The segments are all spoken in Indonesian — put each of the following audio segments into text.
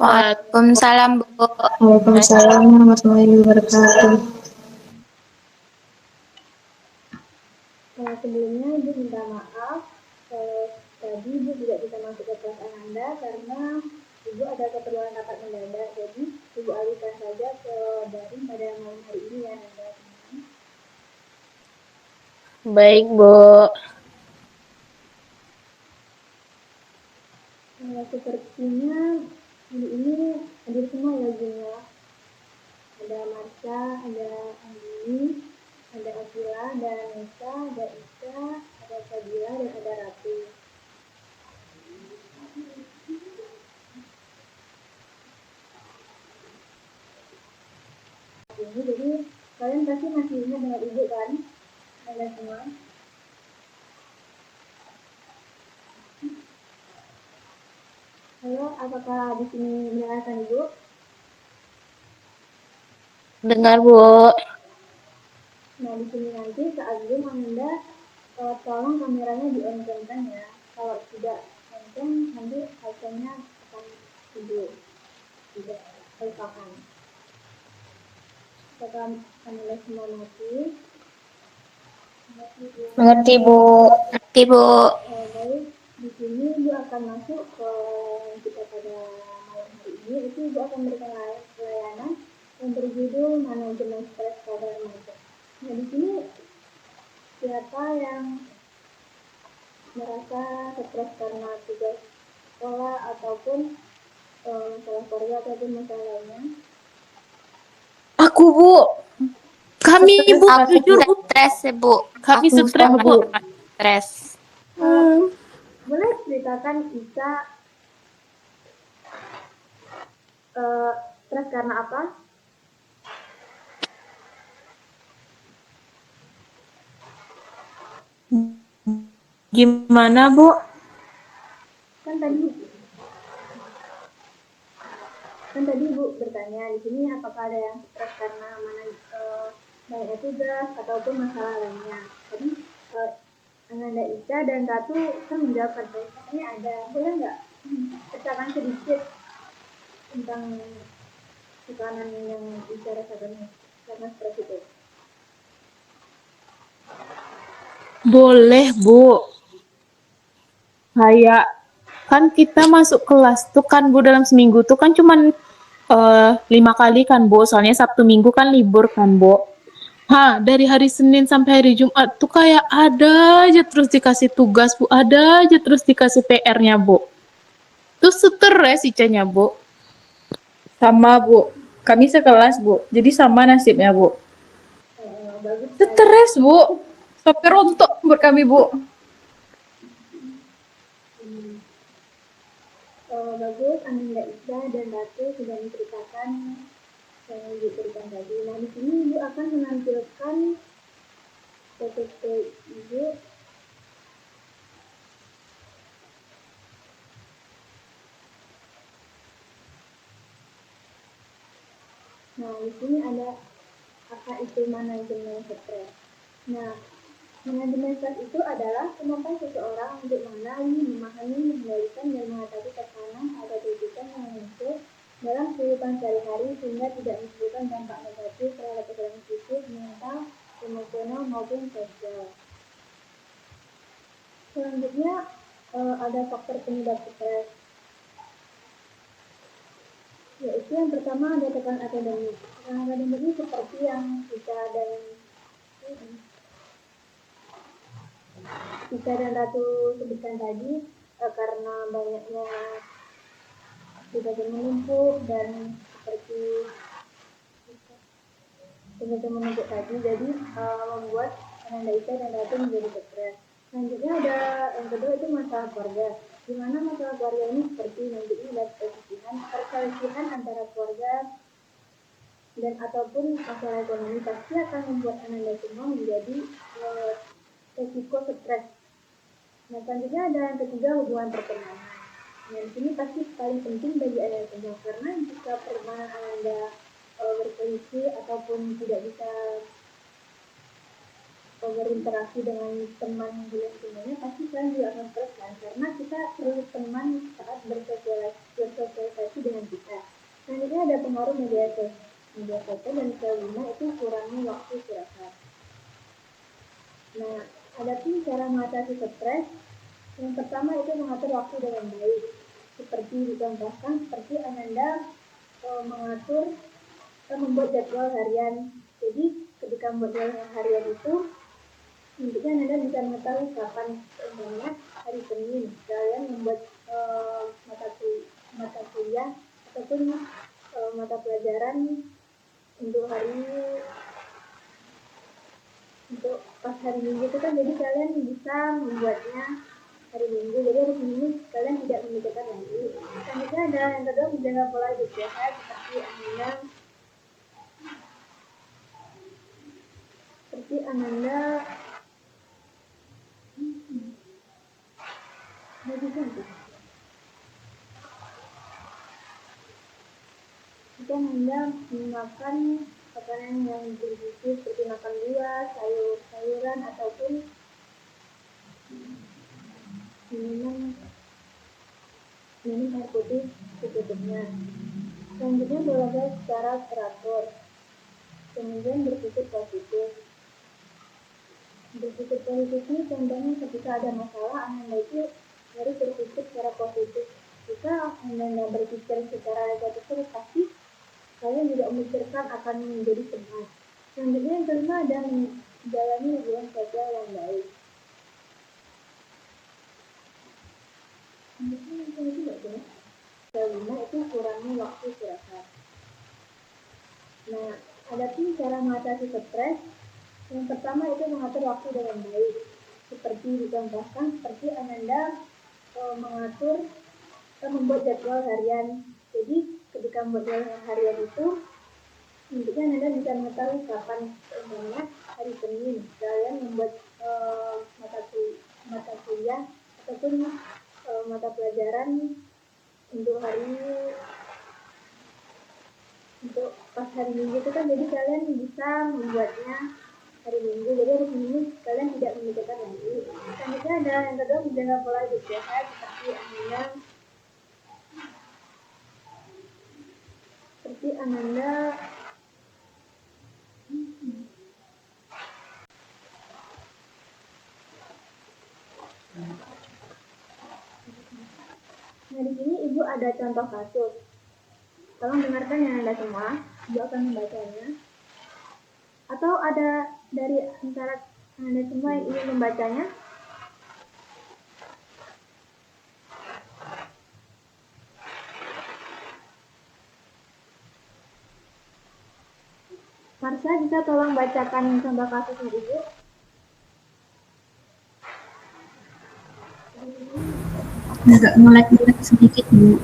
Waalaikumsalam, Bu. Waalaikumsalam warahmatullahi wabarakatuh. Sebelumnya Ibu minta maaf tadi Ibu tidak bisa masuk ke kelas Ananda karena Ibu ada keperluan rapat mendadak, jadi Ibu alihkan saja ke daring pada malam hari ini ya Nanda. Baik, Bu. Sepertinya ini hadir semua ya Bu ya. Ada Marsha, ada Andini, ada Akila, ada Nisa, ada Ika, ada Fadila, dan ada Ratu. Jadi kalian pasti masih ingat dengan Ibu kan? Ada semua. Halo, apakah di sini mendengarkan Ibu? Dengar, Bu. Nah, di sini nanti saat Zoom Anda tolong kameranya di-on-kan ya. Kalau tidak on nanti hasilnya akan tidak terpakai. Apakah Anda semua mati? Mengerti, Bu. Nanti, Bu. Baik, di sini Ibu akan masuk ke kita pada malam hari ini. Itu Ibu akan berikan layanan yang berjudul manajemen stres pada remaja. Nah, di sini siapa yang merasa stres karena tugas sekolah ataupun masalah keluarga ataupun masalah lainnya? Aku, Bu. Kami, Bu, Aku jujur, Bu. stres, Bu. Kami Aku stres, Bu. stres. Boleh ceritakan Ika stres karena apa? Gimana, Bu? Kan tadi Ibu bertanya di sini apakah ada yang stres karena banyaknya tugas ataupun masalah lainnya. Tadi Ananda Ika dan Ratu kan menjawab ini ada. Boleh nggak ceritakan sedikit tentang tekanan yang Ika rasakan karena stres itu? Boleh, Bu. Kayak kan kita masuk kelas tuh kan, Bu, dalam seminggu tuh kan cuman 5 kali kan, Bu. Soalnya Sabtu Minggu kan libur kan, Bu. Dari hari Senin sampai hari Jumat tuh kayak ada aja terus dikasih tugas, Bu. Ada aja terus dikasih PR-nya, Bu. Terus stres Icanya, Bu. Sama, Bu. Kami sekelas, Bu. Jadi sama nasibnya, Bu. Bagus Stres, Bu. Sampai rontok buat kami, Bu. Bagus, Ananda Ika dan Ratu sudah menceritakan yang diberikan tadi. Nah, di sini Ibu akan menampilkan PPT Ibu. Nah, di sini ada apa itu manajemen stres. Nah, manajemen stres itu adalah kemampuan seseorang untuk mengenali, memahami, mengendalikan, dan mengatasi tekanan atau kritikan yang muncul dalam kehidupan sehari-hari sehingga tidak menimbulkan dampak negatif terhadap kesehatan fisik, mental, emosional maupun sosial. Selanjutnya ada faktor penyebab stres, yaitu yang pertama ada tekanan akademik. Tekanan akademik ini seperti yang Ika dan Ratu sebutkan tadi, karena banyaknya tugas yang menumpuk dan seperti tugas yang menumpuk tadi, jadi membuat Ananda Ika dan Ratu menjadi stres. Selanjutnya ada yang kedua itu masalah keluarga. Di mana masalah keluarga ini seperti nanti ini ada perselisihan antara keluarga dan ataupun masalah ekonomi pasti akan membuat Ananda semua menjadi resiko stres. Nah, selanjutnya ada yang ketiga hubungan pertemanan. Nah, di sini pasti paling penting bagi Anda semua karena jika pertemanan Anda berselisih ataupun tidak bisa berinteraksi dengan teman di lingkungannya, pasti kalian juga akan stres kan, karena kita perlu teman saat bersosialisasi dengan kita. Selanjutnya ada pengaruh media sosial dan kelima itu kurangnya waktu istirahat. Nah, ada pun cara mengatasi stres. Yang pertama itu mengatur waktu dengan baik. Seperti dicontohkan, seperti Ananda mengatur membuat jadwal harian. Jadi ketika membuat jadwal harian itu, intinya Anda bisa mengetahui kapan, contohnya hari Senin kalian membuat mata kuliah ataupun mata pelajaran untuk pas hari Minggu itu kan, jadi kalian bisa membuatnya hari Minggu, jadi hari Minggu kalian tidak memikirkan lagi. Selanjutnya ada yang kedua, menjaga pola hidup sehat, seperti Ananda jika Anda makan makanan yang bergizi seperti makan buah, sayuran ataupun minum air putih secukupnya. Selanjutnya berolahraga secara teratur. Kemudian berpikir positif. Berpikir positif ini contohnya ketika ada masalah, Anda itu harus berpikir secara positif. Jika Anda berpikir secara negatif, pasti kalian juga memikirkan akan menjadi cemas. Selanjutnya yang kelima ada menjalani hubungan sosial yang baik. Kelima itu kurangnya waktu istirahat. Nah, ada pun cara mengatasi stres. Yang pertama itu mengatur waktu dengan baik. Seperti dicontohkan, seperti Ananda mengatur membuat jadwal harian. Jadi ketika membuat jadwal harian itu, intinya Anda bisa mengetahui kapan, contohnya hari Senin kalian membuat mata kuliah ataupun mata pelajaran untuk pas hari Minggu itu kan, jadi kalian bisa membuatnya hari Minggu, jadi hari Minggu kalian tidak memikirkan lagi. Selanjutnya ada yang kedua, menjaga pola hidup sehat, seperti Ananda Nah, di sini Ibu ada contoh kasus. Tolong dengarkan ya Anda semua. Ibu akan membacanya. Atau ada dari antara Anda semua yang ingin membacanya? Marsha, bisa tolong bacakan contoh kasusnya Ibu? Agak ngelek-ngelek sedikit, Bu.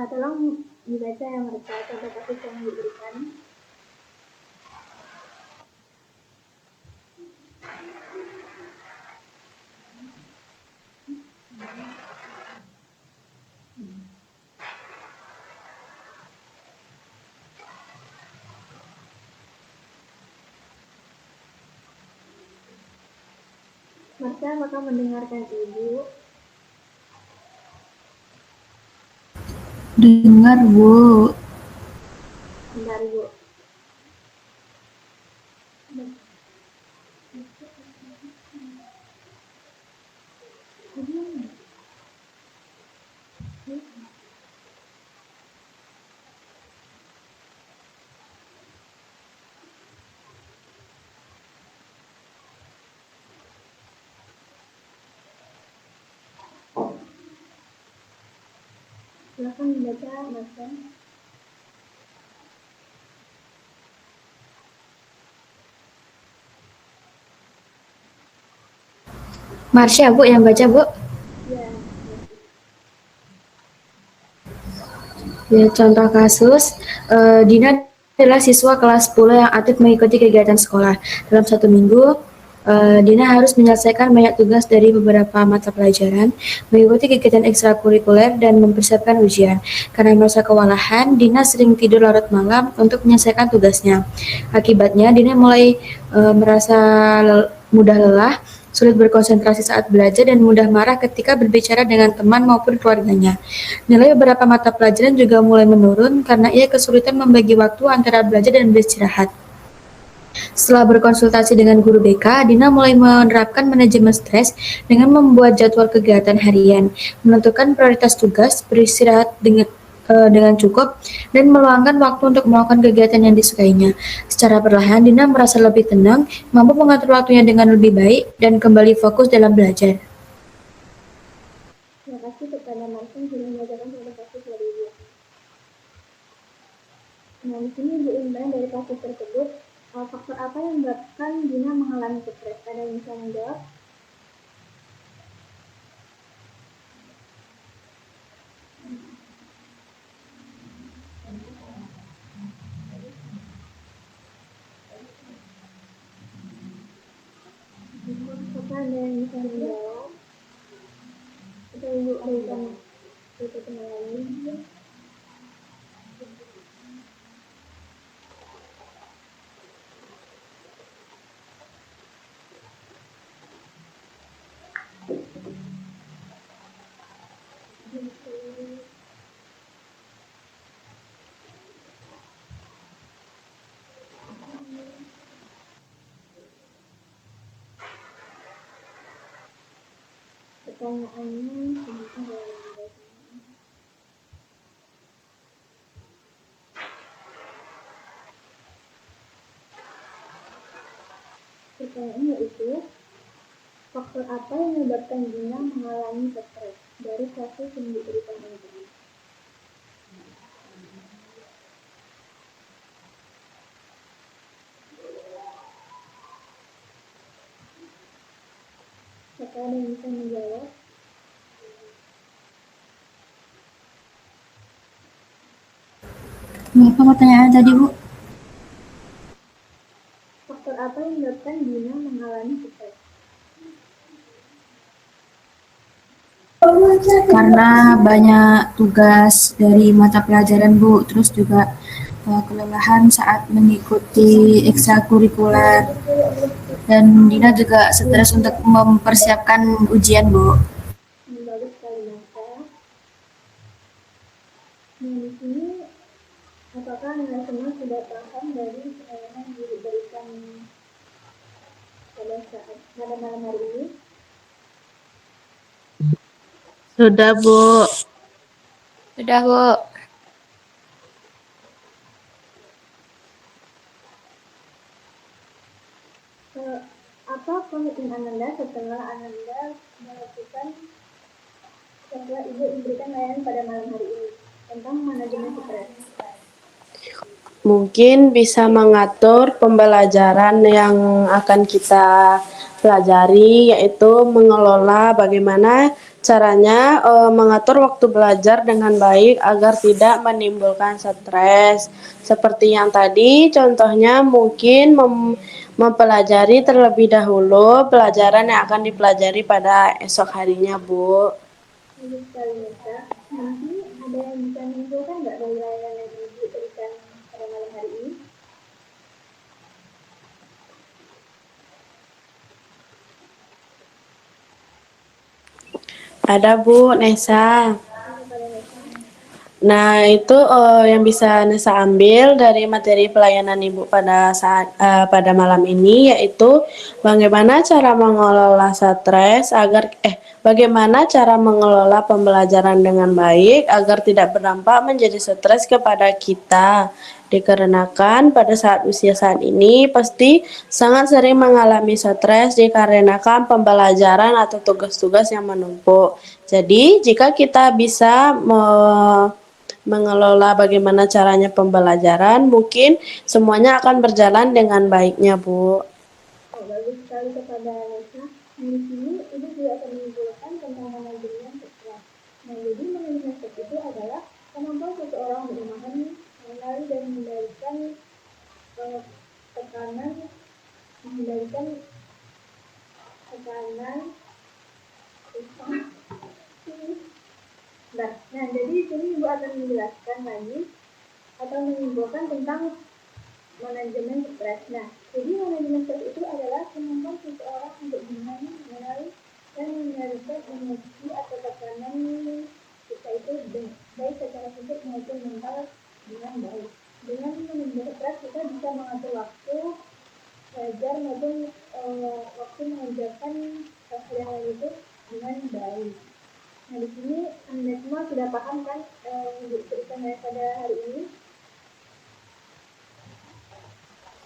Tolong dibaca yang mereka contoh kasus yang diberikan. Marsha, apakah mendengarkan Ibu? Dengar, Bu. Bentar, Bu. Silakan dibaca, Marsha. Marsha, Bu, yang baca, Bu. Ya. Ya, contoh kasus, Dina adalah siswa kelas 10 yang aktif mengikuti kegiatan sekolah. Dalam satu minggu, Dina harus menyelesaikan banyak tugas dari beberapa mata pelajaran, mengikuti kegiatan ekstrakurikuler, dan mempersiapkan ujian. Karena merasa kewalahan, Dina sering tidur larut malam untuk menyelesaikan tugasnya. Akibatnya, Dina mulai merasa mudah lelah, sulit berkonsentrasi saat belajar, dan mudah marah ketika berbicara dengan teman maupun keluarganya. Nilai beberapa mata pelajaran juga mulai menurun karena ia kesulitan membagi waktu antara belajar dan beristirahat. Setelah berkonsultasi dengan guru BK, Dina mulai menerapkan manajemen stres dengan membuat jadwal kegiatan harian, menentukan prioritas tugas, beristirahat dengan cukup, dan meluangkan waktu untuk melakukan kegiatan yang disukainya. Secara perlahan, Dina merasa lebih tenang, mampu mengatur waktunya dengan lebih baik, dan kembali fokus dalam belajar. Terima kasih kepada Martin sudah mengajarkan tentang kasus dari Ibu. Nah, di sini Ibu Imran dari kasus tersebut, faktor apa yang menyebabkan Dina mengalami stres? Ada yang bisa menjawab? Apakah ada yang bisa menjawab? Atau Ibu berikan itu lagi? Pertanyaannya sebentar ya. Pertanyaannya yaitu, faktor apa yang menyebabkan Dina mengalami stres? Dari kasus yang diberikan ini tadi. Apakah ada yang bisa menjawab? Apa pertanyaan tadi, Bu? Faktor apa yang menyebabkan Dina mengalami stres? Karena banyak tugas dari mata pelajaran, Bu, terus juga kelelahan saat mengikuti ekstrakurikuler, dan Dina juga stres untuk mempersiapkan ujian, Bu. Bagus sekali, Nasa. Nah, di sini apakah Anda semua sudah paham dari pengalaman yang diberikan pada malam hari ini? Sudah, Bu. Sudah, Bu. Apa komitmen Ananda setelah Ananda melakukan setelah Ibu memberikan layanan pada malam hari ini tentang manajemen stres? Mungkin bisa mengatur pembelajaran yang akan kita pelajari, yaitu mengelola bagaimana caranya mengatur waktu belajar dengan baik agar tidak menimbulkan stres. Seperti yang tadi, contohnya mungkin mempelajari terlebih dahulu pelajaran yang akan dipelajari pada esok harinya, Bu. Bagus sekali, Nisa. Nanti ada yang bisa menyimpulkan nggak dari layanan yang Ibu berikan pada malam hari ini? Ada, Bu, Nesa. Kepada Nisa. Nah, itu yang bisa Nesa ambil dari materi pelayanan Ibu pada malam ini, yaitu bagaimana cara mengelola stres bagaimana cara mengelola pembelajaran dengan baik agar tidak berdampak menjadi stres kepada kita. Dikarenakan pada saat ini pasti sangat sering mengalami stres dikarenakan pembelajaran atau tugas-tugas yang menumpuk. Jadi, jika kita bisa mengelola bagaimana caranya pembelajaran, mungkin semuanya akan berjalan dengan baiknya, Bu. Bagus sekali kepada Nisa. Di sini Ibu juga akan menyimpulkan tentang manajemen stres. Nah, jadi manajemen stres itu adalah kemampuan seseorang orang memahami, mengenali dan mengendalikan tekanan, mengendalikan tekanan. Nah, jadi di sini Ibu akan menjelaskan lagi atau menyimpulkan tentang manajemen stres. Nah, jadi manajemen stres itu adalah kemampuan seseorang untuk mengenali dan mengendalikan emosi atau tekanan kita itu baik secara fisik maupun mental dengan baik. Dengan manajemen stres kita bisa mengatur waktu belajar maupun waktu mengerjakan hal yang itu dengan baik. Nah, di sini Anda semua sudah paham kan berikan pada hari ini?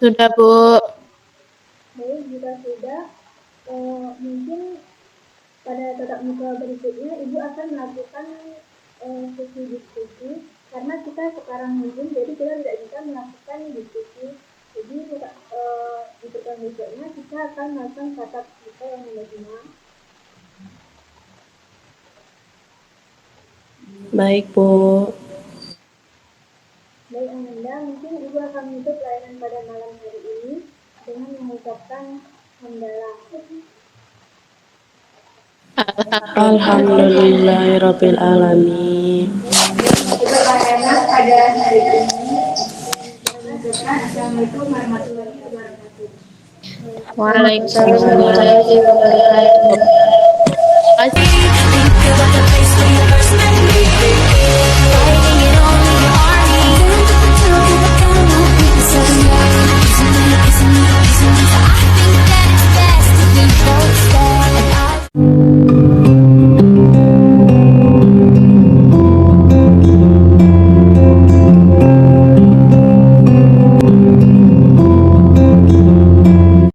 Sudah, Bu. Baik, jika sudah, mungkin pada tatap muka berikutnya Ibu akan melakukan sesi diskusi karena kita sekarang Zoom, jadi kita tidak bisa melakukan diskusi. Jadi di pertemuan berikutnya kita akan melakukan tatap muka yang benar. Baik, Bu. Baik, Ananda, mungkin Ibu akan menutup layanan pada malam hari ini dengan mengucapkan hamdalah. Alhamdulillahirabbil alamin. Itu layanan pada hari ini. Assalamualaikum warahmatullahi wabarakatuh. Waalaikumsalam. Warahmatullahi wabarakatuh.